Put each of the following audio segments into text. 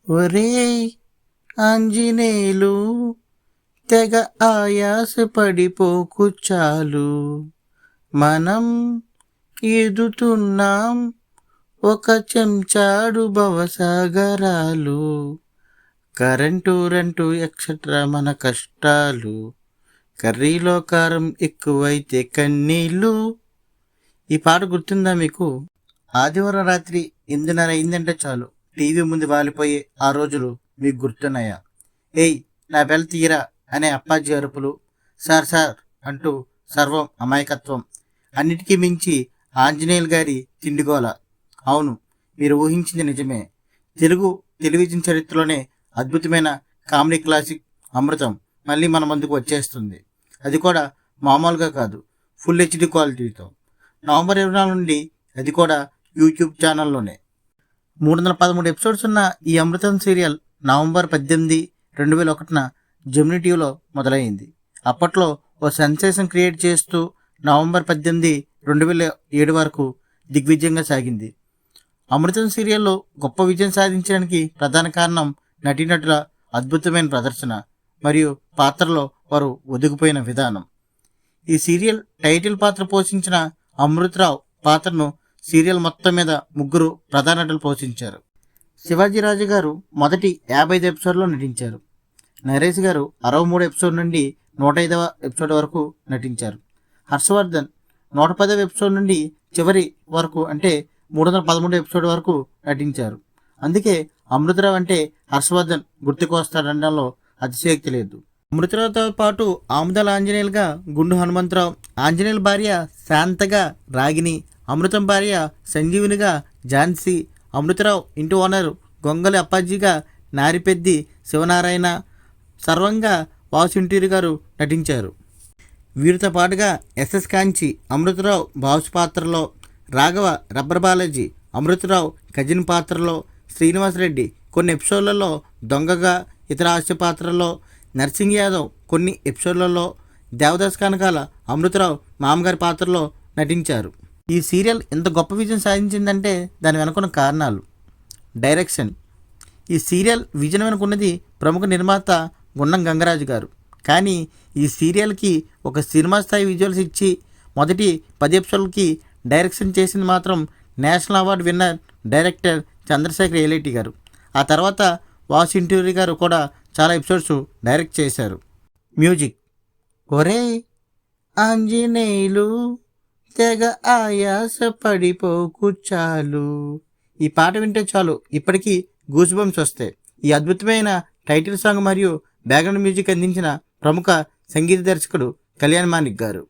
ఒరేయ్ ఆంజనేయులు, తెగ ఆయాస పడిపోకు చాలు. మనం ఈదుతున్నాం ఒక చెంచాడు భవసాగరాలు. కరెంటు రెంటు ఎక్సెట్రా మన కష్టాలు. కర్రీలో కారం ఎక్కువైతే కన్నీళ్ళు. ఈ పాట గుర్తుందా మీకు? ఆదివారం రాత్రి 8:30 అయిందంటే చాలు టీవీ ముందు వాలిపోయే ఆ రోజులు మీకు గుర్తున్నాయా? ఏయ్ నా బెల్ తీయరా అనే అప్పాజీ అరుపులు, సార్ సార్ అంటూ సర్వం అమాయకత్వం, అన్నిటికీ మించి ఆంజనేయులు గారి తిండిగోల. అవును, మీరు ఊహించింది నిజమే. తెలుగు టెలివిజన్ చరిత్రలోనే అద్భుతమైన కామెడీ క్లాసిక్ అమృతం మళ్ళీ మన ముందుకు వచ్చేస్తుంది. అది కూడా మామూలుగా కాదు, ఫుల్ హెచ్డి క్వాలిటీతో. నవంబర్ 24 నుండి, అది కూడా యూట్యూబ్ ఛానల్లోనే. 313 ఎపిసోడ్స్ ఉన్న ఈ అమృతం సీరియల్ నవంబర్ 18, 2001 జెమినీ టీవీలో మొదలైంది. అప్పట్లో ఓ సెన్సేషన్ క్రియేట్ చేస్తూ నవంబర్ 18, 2007 వరకు దిగ్విజయంగా సాగింది. అమృతం సీరియల్లో గొప్ప విజయం సాధించడానికి ప్రధాన కారణం నటీనటుల అద్భుతమైన ప్రదర్శన మరియు పాత్రలో వారు ఒదిగిపోయిన విధానం. ఈ సీరియల్ టైటిల్ పాత్ర పోషించిన అమృతరావు పాత్రను సీరియల్ మొత్తం మీద 3 ప్రధాన నటులు పోషించారు. శివాజీరాజు గారు మొదటి 55 ఎపిసోడ్లో నటించారు. నరేష్ గారు 63 ఎపిసోడ్ నుండి 105వ ఎపిసోడ్ వరకు నటించారు. హర్షవర్ధన్ 110వ ఎపిసోడ్ నుండి చివరి వరకు అంటే 313 ఎపిసోడ్ వరకు నటించారు. అందుకే అమృతరావు అంటే హర్షవర్ధన్ గుర్తుకొస్తాడనడంలో అతిశయోక్తి లేదు. అమృతరావుతో పాటు ఆముదాల ఆంజనేయులుగా గుండు హనుమంతరావు, ఆంజనేయుల భార్య శాంతగా రాగిని, అమృతం భార్య సంజీవినిగా ఝాన్సీ, అమృతరావు ఇంటి ఓనర్ గొంగలి అప్పాజీగా నారిపెద్ది శివనారాయణ, సర్వంగా వాసుంటూరి గారు నటించారు. వీరితో పాటుగా ఎస్ఎస్ కాంచి అమృతరావు బాసు పాత్రలో, రాఘవ రబ్బర్ బాలాజీ అమృతరావు కజిన్ పాత్రలో, శ్రీనివాసరెడ్డి కొన్ని ఎపిసోడ్లలో దొంగగా, ఇతర హాస్య పాత్రల్లో, నర్సింగ్ యాదవ్ కొన్ని ఎపిసోడ్లలో, దేవదాస్ కనకాల అమృతరావు మామగారి పాత్రలో నటించారు. ఈ సీరియల్ ఇంత గొప్ప విజయం సాధించిందంటే దాని వెనుకున్న కారణాలు. డైరెక్షన్. ఈ సీరియల్ విజయం వెనుకున్నది ప్రముఖ నిర్మాత గుండం గంగరాజు గారు. కానీ ఈ సీరియల్కి ఒక సినిమా స్థాయి విజువల్స్ ఇచ్చి మొదటి 10 ఎపిసోడ్లకి డైరెక్షన్ చేసింది మాత్రం national award winner director Chandrasekhar Yeleti garu. ఆ తర్వాత వాసుంటూరి గారు కూడా చాలా ఎపిసోడ్స్ డైరెక్ట్ చేశారు. మ్యూజిక్. ఒరే ఆంజనేయులు, తెగ ఆయాస పడిపోకు చాలు. ఈ పాట వింటే చాలు ఇప్పటికీ గూస్ బంప్స్ వస్తాయి. ఈ అద్భుతమైన టైటిల్ సాంగ్ మరియు బ్యాక్గ్రౌండ్ మ్యూజిక్ అందించిన ప్రముఖ సంగీత దర్శకుడు కళ్యాణ్ మానిక్ గారు.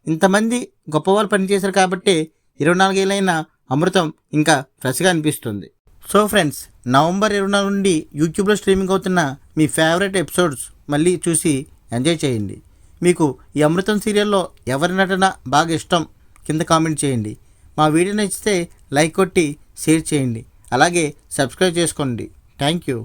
ఇంతమంది గొప్పవాళ్ళు పనిచేశారు కాబట్టి 24 ఏళ్ళైన అమృతం ఇంకా ఫ్రెష్గా అనిపిస్తుంది. సో ఫ్రెండ్స్, నవంబర్ 24 నుండి యూట్యూబ్లో స్ట్రీమింగ్ అవుతున్న మీ ఫేవరెట్ ఎపిసోడ్స్ మళ్ళీ చూసి ఎంజాయ్ చేయండి. మీకు ఈ అమృతం సీరియల్లో ఎవరి నటన బాగా ఇష్టం కింద కామెంట్ చేయండి. మా వీడియో నచ్చితే లైక్ కొట్టి షేర్ చేయండి. అలాగే సబ్స్క్రైబ్ చేసుకోండి. Thank you.